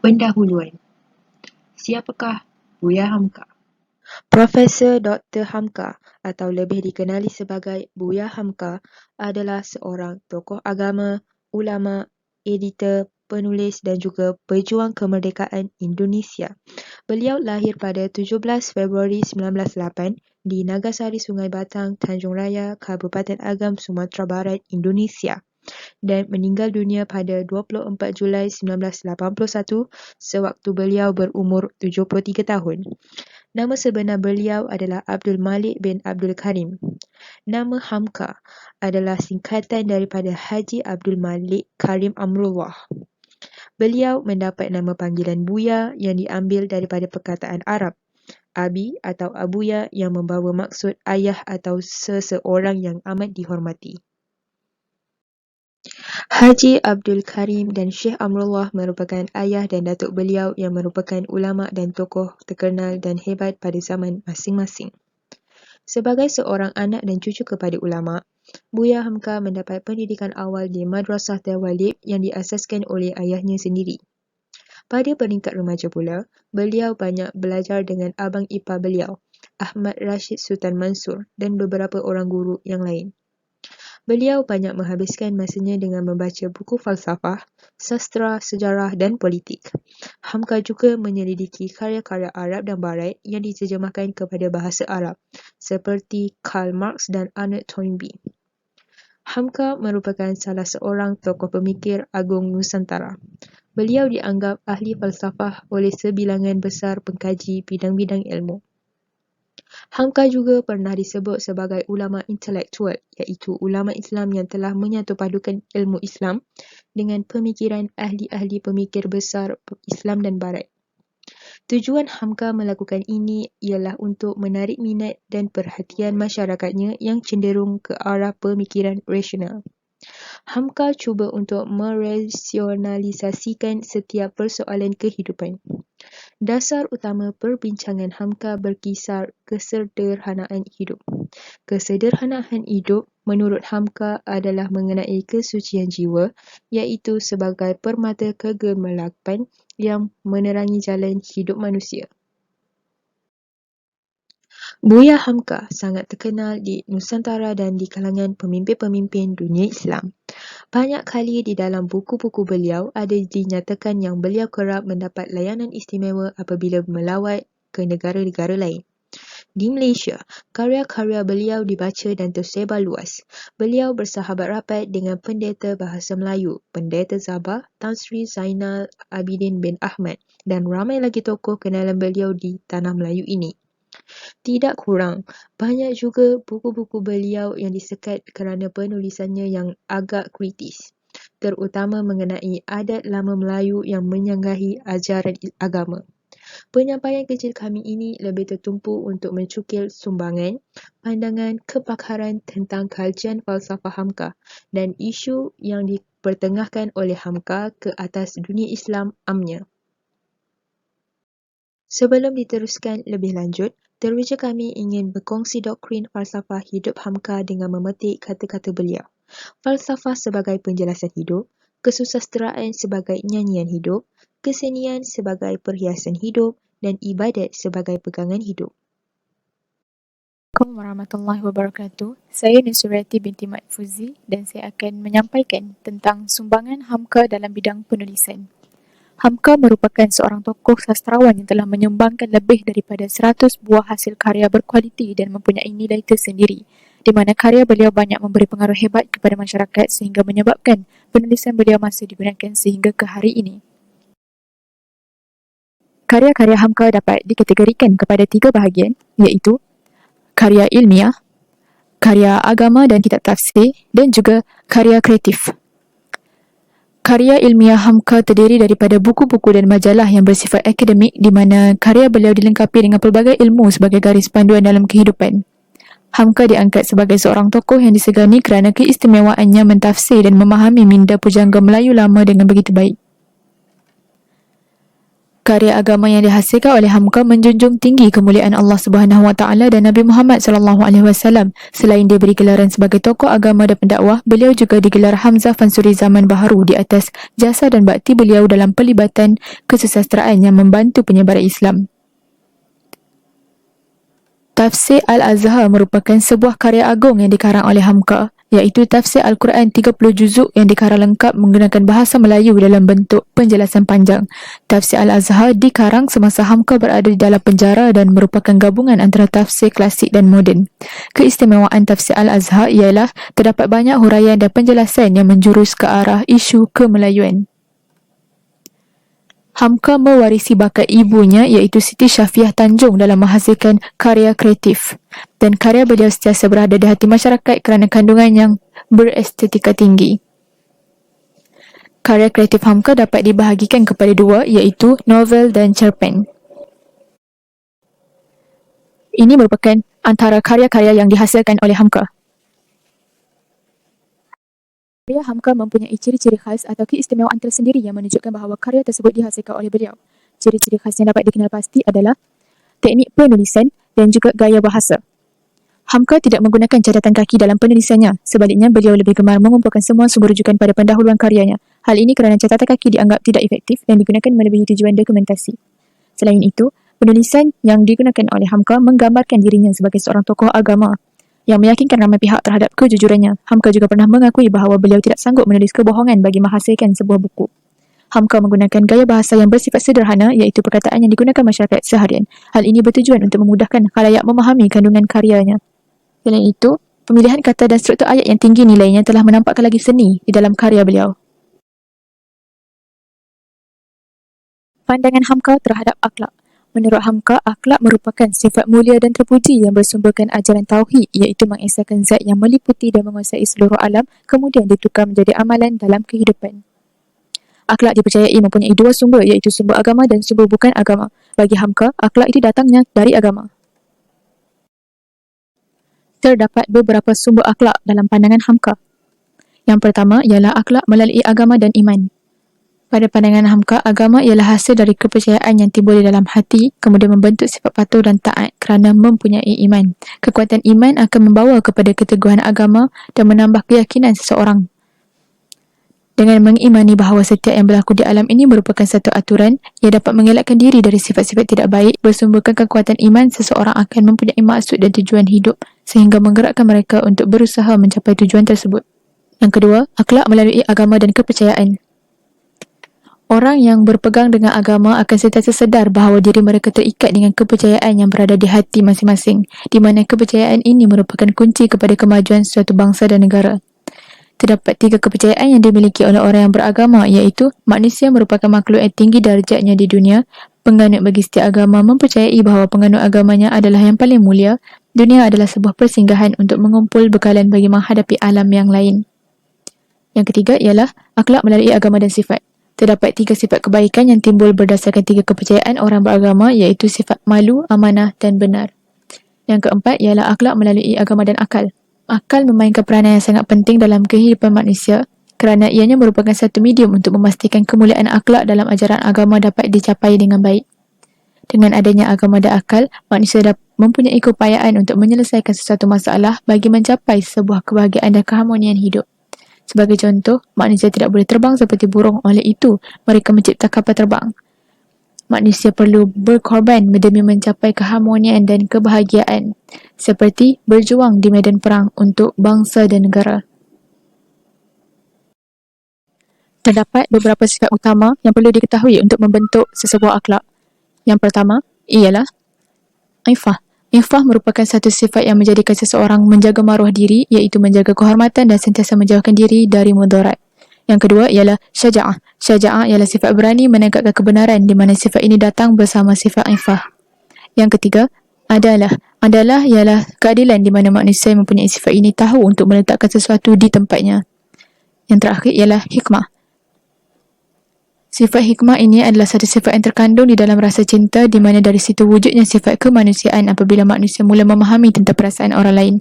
Pendahuluan. Siapakah Buya Hamka? Profesor Dr. Hamka atau lebih dikenali sebagai Buya Hamka adalah seorang tokoh agama, ulama, editor, penulis dan juga pejuang kemerdekaan Indonesia. Beliau lahir pada 17 Februari 1908 di Nagasari Sungai Batang, Tanjung Raya, Kabupaten Agam, Sumatera Barat, Indonesia dan meninggal dunia pada 24 Julai 1981 sewaktu beliau berumur 73 tahun. Nama sebenar beliau adalah Abdul Malik bin Abdul Karim. Nama Hamka adalah singkatan daripada Haji Abdul Malik Karim Amrullah. Beliau mendapat nama panggilan Buya yang diambil daripada perkataan Arab, Abi atau Abuya yang membawa maksud ayah atau seseorang yang amat dihormati. Haji Abdul Karim dan Syekh Amrullah merupakan ayah dan datuk beliau yang merupakan ulama dan tokoh terkenal dan hebat pada zaman masing-masing. Sebagai seorang anak dan cucu kepada ulama, Buya Hamka mendapat pendidikan awal di Madrasah Darwalib yang diasaskan oleh ayahnya sendiri. Pada peringkat remaja pula, beliau banyak belajar dengan abang ipar beliau, Ahmad Rashid Sultan Mansur dan beberapa orang guru yang lain. Beliau banyak menghabiskan masanya dengan membaca buku falsafah, sastra, sejarah dan politik. Hamka juga menyelidiki karya-karya Arab dan Barat yang diterjemahkan kepada bahasa Arab, seperti Karl Marx dan Arnold Toynbee. Hamka merupakan salah seorang tokoh pemikir agung Nusantara. Beliau dianggap ahli falsafah oleh sebilangan besar pengkaji bidang-bidang ilmu. Hamka juga pernah disebut sebagai ulama intelektual, iaitu ulama Islam yang telah menyatupadukan ilmu Islam dengan pemikiran ahli-ahli pemikir besar Islam dan Barat. Tujuan Hamka melakukan ini ialah untuk menarik minat dan perhatian masyarakatnya yang cenderung ke arah pemikiran rasional. Hamka cuba untuk merasionalisasikan setiap persoalan kehidupan. Dasar utama perbincangan Hamka berkisar kesederhanaan hidup. Kesederhanaan hidup menurut Hamka adalah mengenai kesucian jiwa, iaitu sebagai permata kegemilapan yang menerangi jalan hidup manusia. Buya Hamka sangat terkenal di Nusantara dan di kalangan pemimpin-pemimpin dunia Islam. Banyak kali di dalam buku-buku beliau ada dinyatakan yang beliau kerap mendapat layanan istimewa apabila melawat ke negara-negara lain. Di Malaysia, karya-karya beliau dibaca dan tersebar luas. Beliau bersahabat rapat dengan pendeta bahasa Melayu, Pendeta Zabah, Tan Sri Zainal Abidin bin Ahmad dan ramai lagi tokoh kenalan beliau di tanah Melayu ini. Tidak kurang, banyak juga buku-buku beliau yang disekat kerana penulisannya yang agak kritis, terutama mengenai adat lama Melayu yang menyanggahi ajaran agama. Penyampaian kecil kami ini lebih tertumpu untuk mencukil sumbangan, pandangan, kepakaran tentang kajian falsafah Hamka dan isu yang dipertengahkan oleh Hamka ke atas dunia Islam amnya. Sebelum diteruskan lebih lanjut, teruja kami ingin berkongsi doktrin falsafah hidup Hamka dengan memetik kata-kata beliau. Falsafah sebagai penjelasan hidup, kesusasteraan sebagai nyanyian hidup, kesenian sebagai perhiasan hidup dan ibadat sebagai pegangan hidup. Assalamualaikum warahmatullahi wabarakatuh. Saya Nusriati binti Mat Fuzi dan saya akan menyampaikan tentang sumbangan Hamka dalam bidang penulisan. Hamka merupakan seorang tokoh sastrawan yang telah menyumbangkan lebih daripada 100 buah hasil karya berkualiti dan mempunyai nilai tersendiri, di mana karya beliau banyak memberi pengaruh hebat kepada masyarakat sehingga menyebabkan penulisan beliau masih digunakan sehingga ke hari ini. Karya-karya Hamka dapat dikategorikan kepada 3 bahagian, iaitu karya ilmiah, karya agama dan kitab tafsir dan juga karya kreatif. Karya ilmiah Hamka terdiri daripada buku-buku dan majalah yang bersifat akademik di mana karya beliau dilengkapi dengan pelbagai ilmu sebagai garis panduan dalam kehidupan. Hamka diangkat sebagai seorang tokoh yang disegani kerana keistimewaannya mentafsir dan memahami minda pujangga Melayu lama dengan begitu baik. Karya agama yang dihasilkan oleh Hamka menjunjung tinggi kemuliaan Allah Subhanahu Wa Taala dan Nabi Muhammad Sallallahu Alaihi Wasallam. Selain diberi gelaran sebagai tokoh agama dan pendakwah, beliau juga digelar Hamzah Fansuri Zaman Baharu di atas jasa dan bakti beliau dalam pelibatan kesusasteraan yang membantu penyebaran Islam. Tafsir Al-Azhar merupakan sebuah karya agung yang dikarang oleh Hamka, iaitu tafsir Al-Quran 30 juzuk yang dikarang lengkap menggunakan bahasa Melayu dalam bentuk penjelasan panjang. Tafsir Al-Azhar dikarang semasa Hamka berada di dalam penjara dan merupakan gabungan antara tafsir klasik dan moden. Keistimewaan tafsir Al-Azhar ialah terdapat banyak huraian dan penjelasan yang menjurus ke arah isu kemelayuan. Hamka mewarisi bakat ibunya iaitu Siti Syafiah Tanjung dalam menghasilkan karya kreatif, dan karya beliau sentiasa berada di hati masyarakat kerana kandungan yang berestetika tinggi. Karya kreatif Hamka dapat dibahagikan kepada dua, iaitu novel dan cerpen. Ini merupakan antara karya-karya yang dihasilkan oleh Hamka. Karya Hamka mempunyai ciri-ciri khas atau keistimewaan tersendiri yang menunjukkan bahawa karya tersebut dihasilkan oleh beliau. Ciri-ciri khas yang dapat dikenal pasti adalah teknik penulisan dan juga gaya bahasa. Hamka tidak menggunakan catatan kaki dalam penulisannya. Sebaliknya, beliau lebih gemar mengumpulkan semua sumber rujukan pada pendahuluan karyanya. Hal ini kerana catatan kaki dianggap tidak efektif dan digunakan melebihi tujuan dokumentasi. Selain itu, penulisan yang digunakan oleh Hamka menggambarkan dirinya sebagai seorang tokoh agama yang meyakinkan ramai pihak terhadap kejujurannya. Hamka juga pernah mengakui bahawa beliau tidak sanggup menulis kebohongan bagi menghasilkan sebuah buku. Hamka menggunakan gaya bahasa yang bersifat sederhana, iaitu perkataan yang digunakan masyarakat seharian. Hal ini bertujuan untuk memudahkan khalayak memahami kandungan karyanya. Selain itu, pemilihan kata dan struktur ayat yang tinggi nilainya telah menampakkan lagi seni di dalam karya beliau. Pandangan Hamka terhadap akhlak. Menurut Hamka, akhlak merupakan sifat mulia dan terpuji yang bersumberkan ajaran tauhid, iaitu mengesahkan zat yang meliputi dan menguasai seluruh alam, kemudian ditukar menjadi amalan dalam kehidupan. Akhlak dipercayai mempunyai dua sumber, iaitu sumber agama dan sumber bukan agama. Bagi Hamka, akhlak itu datangnya dari agama. Terdapat beberapa sumber akhlak dalam pandangan Hamka. Yang pertama ialah akhlak melalui agama dan iman. Pada pandangan Hamka, agama ialah hasil dari kepercayaan yang timbul di dalam hati, kemudian membentuk sifat patuh dan taat kerana mempunyai iman. Kekuatan iman akan membawa kepada keteguhan agama dan menambah keyakinan seseorang. Dengan mengimani bahawa setiap yang berlaku di alam ini merupakan satu aturan yang dapat mengelakkan diri dari sifat-sifat tidak baik, bersumberkan kekuatan iman, seseorang akan mempunyai maksud dan tujuan hidup sehingga menggerakkan mereka untuk berusaha mencapai tujuan tersebut. Yang kedua, akhlak melalui agama dan kepercayaan. Orang yang berpegang dengan agama akan sentiasa sedar bahawa diri mereka terikat dengan kepercayaan yang berada di hati masing-masing, di mana kepercayaan ini merupakan kunci kepada kemajuan suatu bangsa dan negara. Terdapat 3 kepercayaan yang dimiliki oleh orang yang beragama, iaitu manusia merupakan makhluk yang tinggi darjatnya di dunia, penganut bagi setiap agama mempercayai bahawa penganut agamanya adalah yang paling mulia, dunia adalah sebuah persinggahan untuk mengumpul bekalan bagi menghadapi alam yang lain. Yang ketiga ialah akhlak melalui agama dan sifat. Terdapat 3 sifat kebaikan yang timbul berdasarkan 3 kepercayaan orang beragama, iaitu sifat malu, amanah dan benar. Yang keempat ialah akhlak melalui agama dan akal. Akal memainkan peranan yang sangat penting dalam kehidupan manusia kerana ianya merupakan satu medium untuk memastikan kemuliaan akhlak dalam ajaran agama dapat dicapai dengan baik. Dengan adanya agama dan akal, manusia dapat mempunyai keupayaan untuk menyelesaikan sesuatu masalah bagi mencapai sebuah kebahagiaan dan keharmonian hidup. Sebagai contoh, manusia tidak boleh terbang seperti burung, oleh itu mereka mencipta kapal terbang. Manusia perlu berkorban demi mencapai keharmonian dan kebahagiaan, seperti berjuang di medan perang untuk bangsa dan negara. Terdapat beberapa sifat utama yang perlu diketahui untuk membentuk sesebuah akhlak. Yang pertama ialah ifah. Ifah merupakan satu sifat yang menjadikan seseorang menjaga maruah diri, iaitu menjaga kehormatan dan sentiasa menjauhkan diri dari mudarat. Yang kedua ialah syaja'ah. Syaja'ah ialah sifat berani menegakkan kebenaran, di mana sifat ini datang bersama sifat ifah. Yang ketiga, adalah. Adalah ialah keadilan, di mana manusia mempunyai sifat ini tahu untuk meletakkan sesuatu di tempatnya. Yang terakhir ialah hikmah. Sifat hikmah ini adalah satu sifat yang terkandung di dalam rasa cinta, di mana dari situ wujudnya sifat kemanusiaan apabila manusia mula memahami tentang perasaan orang lain.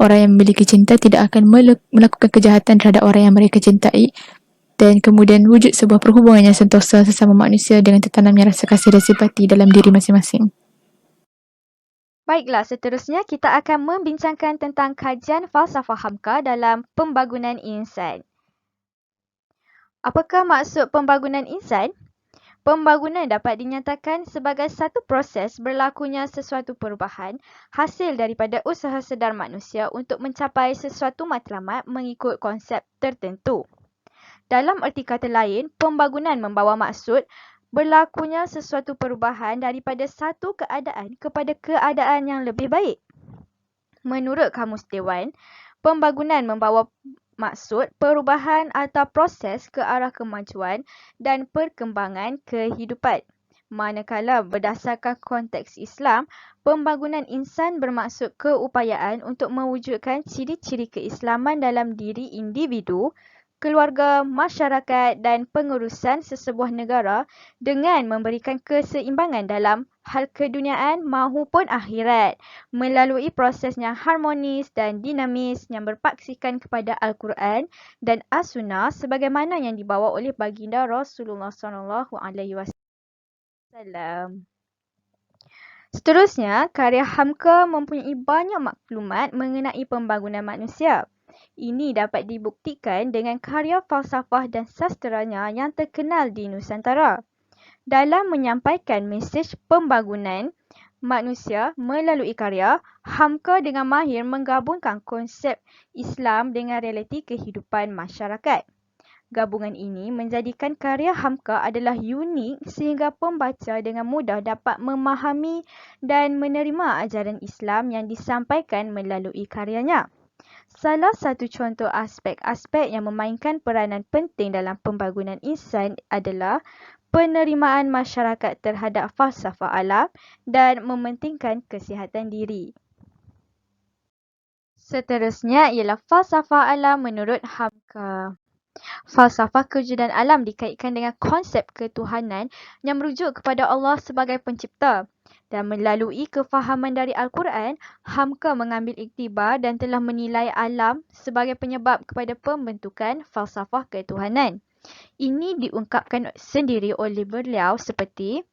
Orang yang memiliki cinta tidak akan melakukan kejahatan terhadap orang yang mereka cintai, dan kemudian wujud sebuah perhubungan yang sentosa sesama manusia dengan tertanamnya rasa kasih dan simpati dalam diri masing-masing. Baiklah, seterusnya kita akan membincangkan tentang kajian falsafah Hamka dalam pembangunan insan. Apakah maksud pembangunan insan? Pembangunan dapat dinyatakan sebagai satu proses berlakunya sesuatu perubahan hasil daripada usaha sedar manusia untuk mencapai sesuatu matlamat mengikut konsep tertentu. Dalam erti kata lain, pembangunan membawa maksud berlakunya sesuatu perubahan daripada satu keadaan kepada keadaan yang lebih baik. Menurut Kamus Dewan, pembangunan membawa maksud perubahan atau proses ke arah kemajuan dan perkembangan kehidupan. Manakala berdasarkan konteks Islam, pembangunan insan bermaksud keupayaan untuk mewujudkan ciri-ciri keislaman dalam diri individu, keluarga, masyarakat dan pengurusan sesebuah negara dengan memberikan keseimbangan dalam hal keduniaan mahupun akhirat melalui proses yang harmonis dan dinamis yang berpaksikan kepada Al-Quran dan As-Sunnah sebagaimana yang dibawa oleh baginda Rasulullah SAW. Seterusnya, karya Hamka mempunyai banyak maklumat mengenai pembangunan manusia. Ini dapat dibuktikan dengan karya falsafah dan sastranya yang terkenal di Nusantara. Dalam menyampaikan mesej pembangunan manusia melalui karya, Hamka dengan mahir menggabungkan konsep Islam dengan realiti kehidupan masyarakat. Gabungan ini menjadikan karya Hamka adalah unik sehingga pembaca dengan mudah dapat memahami dan menerima ajaran Islam yang disampaikan melalui karyanya. Salah satu contoh aspek-aspek yang memainkan peranan penting dalam pembangunan insan adalah penerimaan masyarakat terhadap falsafah alam dan mementingkan kesihatan diri. Seterusnya ialah falsafah alam menurut Hamka. Falsafah kewujudan alam dikaitkan dengan konsep ketuhanan yang merujuk kepada Allah sebagai pencipta. Dan melalui kefahaman dari Al-Quran, Hamka mengambil iktibar dan telah menilai alam sebagai penyebab kepada pembentukan falsafah ketuhanan. Ini diungkapkan sendiri oleh beliau seperti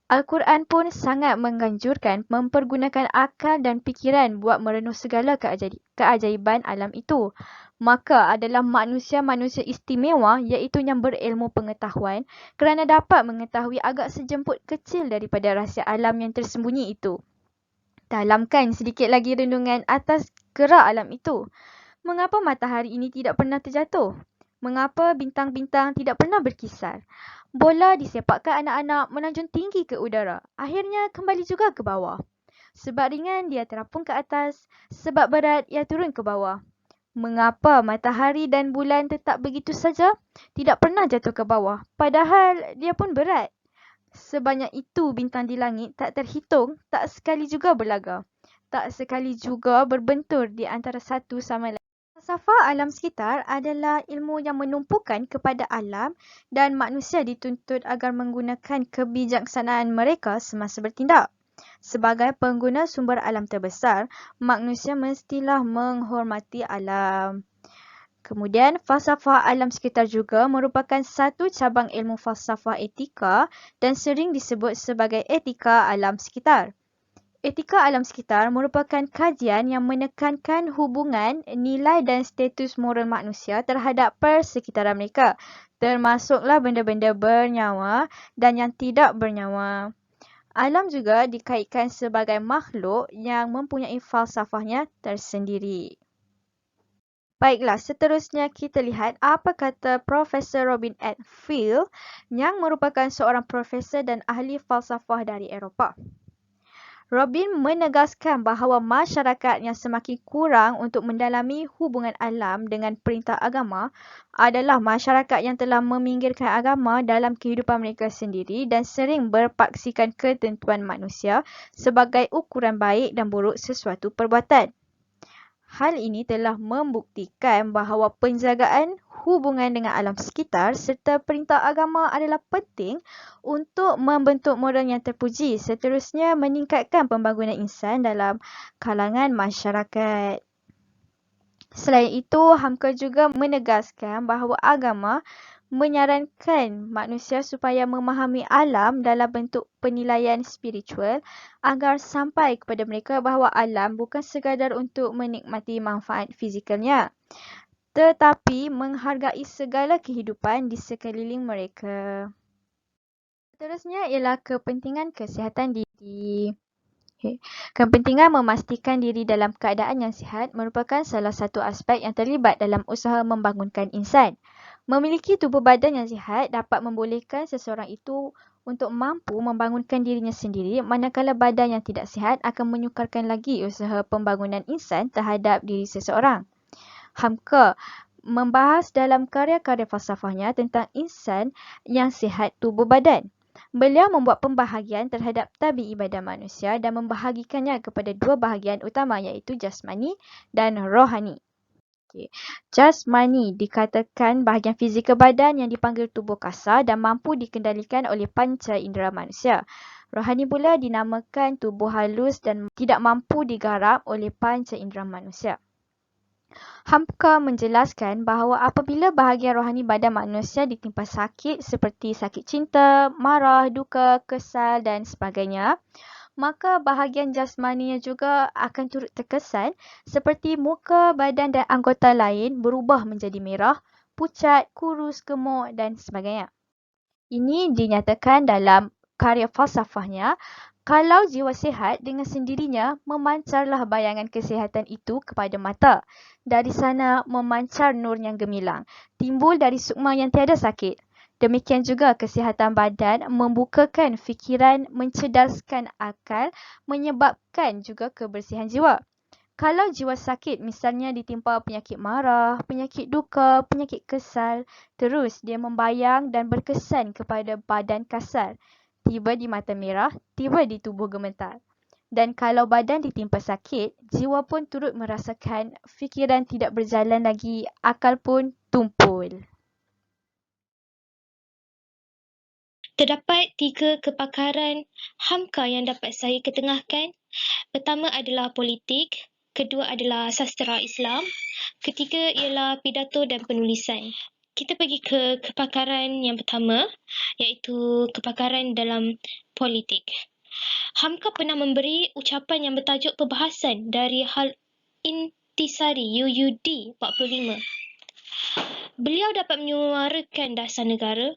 Al-Quran pun sangat menganjurkan mempergunakan akal dan fikiran buat merenung segala keajaiban alam itu. Maka adalah manusia-manusia istimewa iaitu yang berilmu pengetahuan kerana dapat mengetahui agak sejemput kecil daripada rahsia alam yang tersembunyi itu. Dalamkan sedikit lagi renungan atas gerak alam itu. Mengapa matahari ini tidak pernah terjatuh? Mengapa bintang-bintang tidak pernah berkisar? Bola disepakkan anak-anak menanjung tinggi ke udara. Akhirnya kembali juga ke bawah. Sebab ringan dia terapung ke atas, sebab berat ia turun ke bawah. Mengapa matahari dan bulan tetap begitu saja? Tidak pernah jatuh ke bawah, padahal dia pun berat. Sebanyak itu bintang di langit tak terhitung, tak sekali juga berlaga. Tak sekali juga berbentur di antara satu sama lain. Falsafah alam sekitar adalah ilmu yang menumpukan kepada alam dan manusia dituntut agar menggunakan kebijaksanaan mereka semasa bertindak. Sebagai pengguna sumber alam terbesar, manusia mestilah menghormati alam. Kemudian, falsafah alam sekitar juga merupakan satu cabang ilmu falsafah etika dan sering disebut sebagai etika alam sekitar. Etika alam sekitar merupakan kajian yang menekankan hubungan, nilai dan status moral manusia terhadap persekitaran mereka, termasuklah benda-benda bernyawa dan yang tidak bernyawa. Alam juga dikaitkan sebagai makhluk yang mempunyai falsafahnya tersendiri. Baiklah, seterusnya kita lihat apa kata Profesor Robin Edfield yang merupakan seorang profesor dan ahli falsafah dari Eropah. Robin menegaskan bahawa masyarakat yang semakin kurang untuk mendalami hubungan alam dengan perintah agama adalah masyarakat yang telah meminggirkan agama dalam kehidupan mereka sendiri dan sering berpaksikan ketentuan manusia sebagai ukuran baik dan buruk sesuatu perbuatan. Hal ini telah membuktikan bahawa penjagaan hubungan dengan alam sekitar serta perintah agama adalah penting untuk membentuk moral yang terpuji, seterusnya meningkatkan pembangunan insan dalam kalangan masyarakat. Selain itu, Hamka juga menegaskan bahawa agama menyarankan manusia supaya memahami alam dalam bentuk penilaian spiritual agar sampai kepada mereka bahawa alam bukan sekadar untuk menikmati manfaat fizikalnya, tetapi menghargai segala kehidupan di sekeliling mereka. Seterusnya ialah kepentingan kesihatan diri. Kepentingan memastikan diri dalam keadaan yang sihat merupakan salah satu aspek yang terlibat dalam usaha membangunkan insan. Memiliki tubuh badan yang sihat dapat membolehkan seseorang itu untuk mampu membangunkan dirinya sendiri, manakala badan yang tidak sihat akan menyukarkan lagi usaha pembangunan insan terhadap diri seseorang. Hamka membahas dalam karya-karya falsafahnya tentang insan yang sihat tubuh badan. Beliau membuat pembahagian terhadap tabi'i badan manusia dan membahagikannya kepada dua bahagian utama iaitu jasmani dan rohani. Jasmani dikatakan bahagian fizikal badan yang dipanggil tubuh kasar dan mampu dikendalikan oleh panca indera manusia. Rohani pula dinamakan tubuh halus dan tidak mampu digarap oleh panca indera manusia. Hamka menjelaskan bahawa apabila bahagian rohani badan manusia ditimpa sakit seperti sakit cinta, marah, duka, kesal dan sebagainya, maka bahagian jasmaninya juga akan turut terkesan seperti muka, badan dan anggota lain berubah menjadi merah, pucat, kurus, gemuk dan sebagainya. Ini dinyatakan dalam karya falsafahnya. Kalau jiwa sihat, dengan sendirinya memancarlah bayangan kesihatan itu kepada mata. Dari sana memancar nur yang gemilang, timbul dari sukma yang tiada sakit. Demikian juga kesihatan badan membukakan fikiran, mencerdaskan akal, menyebabkan juga kebersihan jiwa. Kalau jiwa sakit, misalnya ditimpa penyakit marah, penyakit duka, penyakit kesal, terus dia membayang dan berkesan kepada badan kasar. Tiba di mata merah, tiba di tubuh gemetar. Dan kalau badan ditimpa sakit, jiwa pun turut merasakan fikiran tidak berjalan lagi, akal pun tumpul. Terdapat 3 kepakaran Hamka yang dapat saya ketengahkan. Pertama adalah politik, kedua adalah sastera Islam, ketiga ialah pidato dan penulisan. Kita pergi ke kepakaran yang pertama, iaitu kepakaran dalam politik. Hamka pernah memberi ucapan yang bertajuk perbahasan dari Hal Intisari UUD 45. Beliau dapat menyuarakan dasar negara.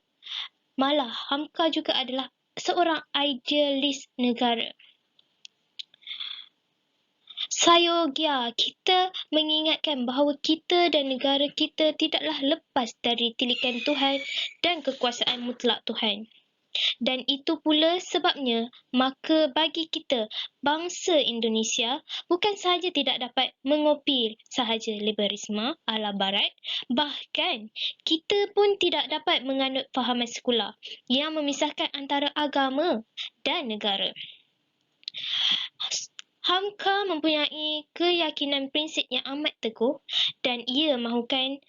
Malah, Hamka juga adalah seorang idealis negara. Sayogia kita mengingatkan bahawa kita dan negara kita tidaklah lepas dari tilikan Tuhan dan kekuasaan mutlak Tuhan. Dan itu pula sebabnya, maka bagi kita, bangsa Indonesia bukan sahaja tidak dapat mengopi sahaja liberalisme ala barat, bahkan kita pun tidak dapat menganut fahaman sekular yang memisahkan antara agama dan negara. Hamka mempunyai keyakinan prinsip yang amat teguh dan ia mahukan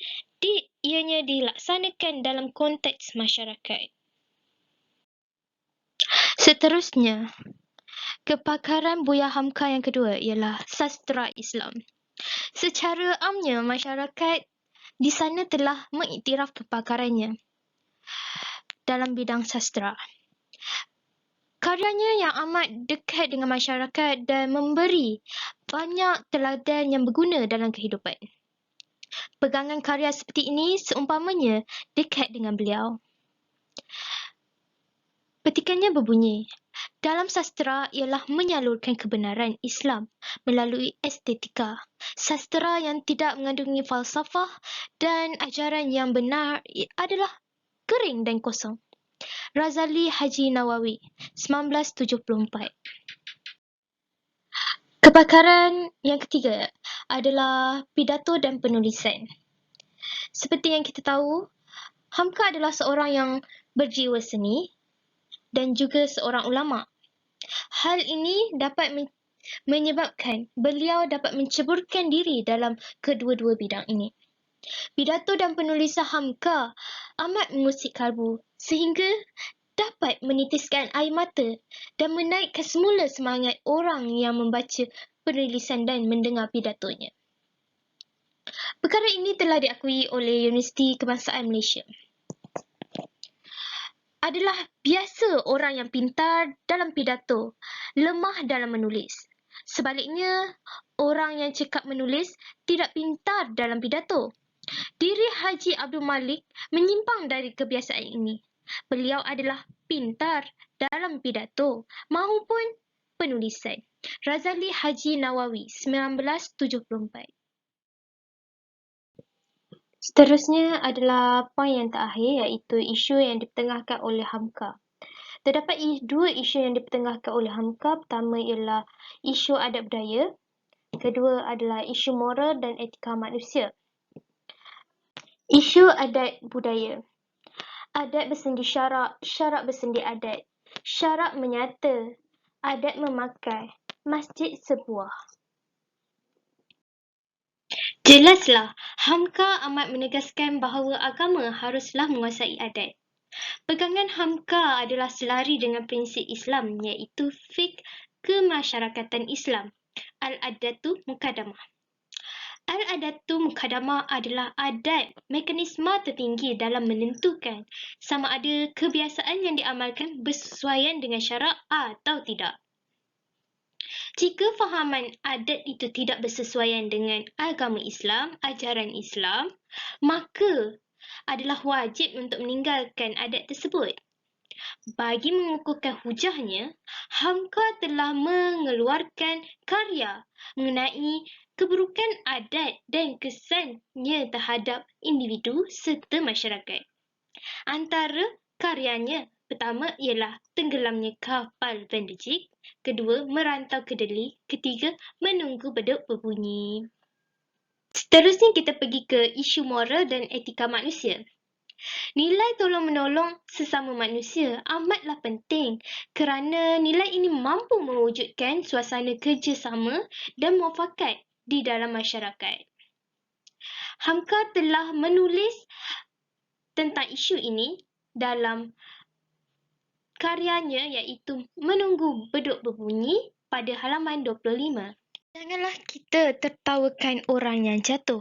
ianya dilaksanakan dalam konteks masyarakat. Seterusnya, kepakaran Buya Hamka yang kedua ialah sastera Islam. Secara amnya, masyarakat di sana telah mengiktiraf kepakarannya dalam bidang sastera. Karyanya yang amat dekat dengan masyarakat dan memberi banyak teladan yang berguna dalam kehidupan. Pegangan karya seperti ini seumpamanya dekat dengan beliau. Petikannya berbunyi, dalam sastera ialah menyalurkan kebenaran Islam melalui estetika. Sastera yang tidak mengandungi falsafah dan ajaran yang benar adalah kering dan kosong. Razali Haji Nawawi, 1974. Kepakaran yang ketiga adalah pidato dan penulisan. Seperti yang kita tahu, Hamka adalah seorang yang berjiwa seni dan juga seorang ulama. Hal ini dapat menyebabkan beliau dapat menceburkan diri dalam kedua-dua bidang ini. Pidato dan penulisan Hamka amat mengusik kalbu sehingga dapat menitiskan air mata dan menaikkan semula semangat orang yang membaca penulisan dan mendengar pidatonya. Perkara ini telah diakui oleh Universiti Kebangsaan Malaysia. adalah biasa orang yang pintar dalam pidato, lemah dalam menulis. Sebaliknya, orang yang cekap menulis tidak pintar dalam pidato. Diri Haji Abdul Malik menyimpang dari kebiasaan ini. Beliau adalah pintar dalam pidato maupun penulisan. Razali Haji Nawawi, 1974. Seterusnya adalah poin yang terakhir, iaitu isu yang dipertengahkan oleh Hamka. Terdapat dua isu yang dipertengahkan oleh Hamka. Pertama ialah isu adat budaya. Kedua adalah isu moral dan etika manusia. Isu adat budaya. Adat bersendi syarak, syarak bersendi adat. Syarak menyata, adat memakai, masjid sebuah. Jelaslah, Hamka amat menegaskan bahawa agama haruslah menguasai adat. Pegangan Hamka adalah selari dengan prinsip Islam, iaitu fiqh kemasyarakatan Islam. Al-adatu mukaddamah. Al-adatu mukaddamah adalah adat, mekanisme tertinggi dalam menentukan sama ada kebiasaan yang diamalkan bersesuaian dengan syarak atau tidak. Jika fahaman adat itu tidak bersesuaian dengan agama Islam, ajaran Islam, maka adalah wajib untuk meninggalkan adat tersebut. Bagi mengukuhkan hujahnya, Hamka telah mengeluarkan karya mengenai keburukan adat dan kesannya terhadap individu serta masyarakat. Antara karyanya, pertama ialah Tenggelamnya Kapal Van Dijk, kedua Merantau ke Delhi, ketiga Menunggu Beduk Berbunyi. Seterusnya kita pergi ke isu moral dan etika manusia. Nilai tolong-menolong sesama manusia amatlah penting kerana nilai ini mampu mewujudkan suasana kerjasama dan muafakat di dalam masyarakat. Hamka telah menulis tentang isu ini dalam karyanya iaitu Menunggu Beduk Berbunyi pada halaman 25. Janganlah kita tertawakan orang yang jatuh,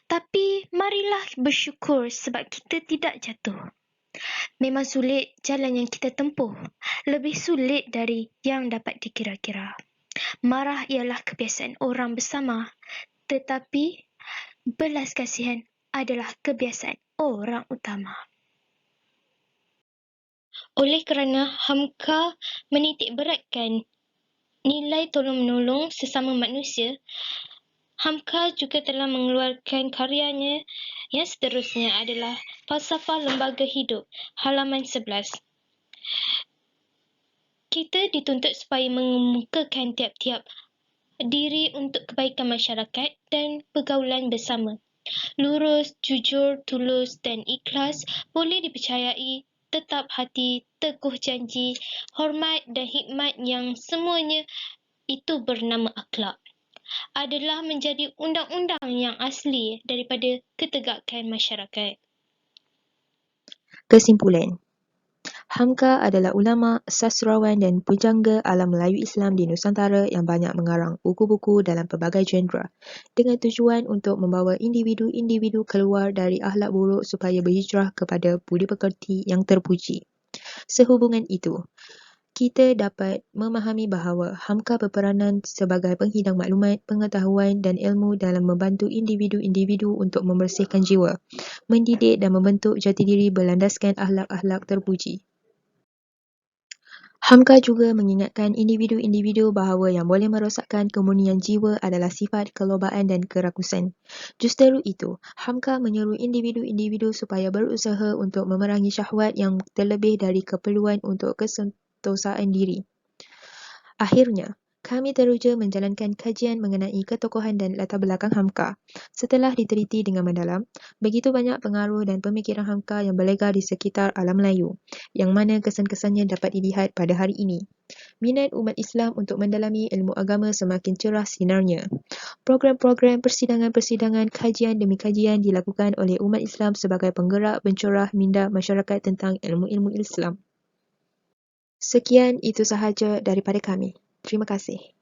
tapi marilah bersyukur sebab kita tidak jatuh. Memang sulit jalan yang kita tempuh, lebih sulit dari yang dapat dikira-kira. Marah ialah kebiasaan orang bersama, tetapi belas kasihan adalah kebiasaan orang utama. Oleh kerana Hamka menitik beratkan nilai tolong-menolong sesama manusia, Hamka juga telah mengeluarkan karyanya yang seterusnya adalah Falsafah Lembaga Hidup, halaman 11. Kita dituntut supaya mengemukakan tiap-tiap diri untuk kebaikan masyarakat dan pergaulan bersama. Lurus, jujur, tulus dan ikhlas boleh dipercayai, tetap hati, teguh janji, hormat dan hikmat yang semuanya itu bernama akhlak adalah menjadi undang-undang yang asli daripada ketegakan masyarakat. Kesimpulan. Hamka adalah ulama, sastrawan dan pujangga alam Melayu Islam di Nusantara yang banyak mengarang buku-buku dalam pelbagai genre dengan tujuan untuk membawa individu-individu keluar dari akhlak buruk supaya berhijrah kepada budi pekerti yang terpuji. Sehubungan itu, kita dapat memahami bahawa Hamka berperanan sebagai penghidang maklumat, pengetahuan dan ilmu dalam membantu individu-individu untuk membersihkan jiwa, mendidik dan membentuk jati diri berlandaskan akhlak-akhlak terpuji. Hamka juga mengingatkan individu-individu bahawa yang boleh merosakkan kemurnian jiwa adalah sifat kelobaan dan kerakusan. Justeru itu, Hamka menyeru individu-individu supaya berusaha untuk memerangi syahwat yang terlebih dari keperluan untuk kesentosaan diri. Akhirnya, kami teruja menjalankan kajian mengenai ketokohan dan latar belakang Hamka. Setelah diteliti dengan mendalam, begitu banyak pengaruh dan pemikiran Hamka yang berlegar di sekitar alam Melayu, yang mana kesan-kesannya dapat dilihat pada hari ini. Minat umat Islam untuk mendalami ilmu agama semakin cerah sinarnya. Program-program persidangan-persidangan, kajian demi kajian dilakukan oleh umat Islam sebagai penggerak pencerah minda masyarakat tentang ilmu-ilmu Islam. Sekian itu sahaja daripada kami. Terima kasih.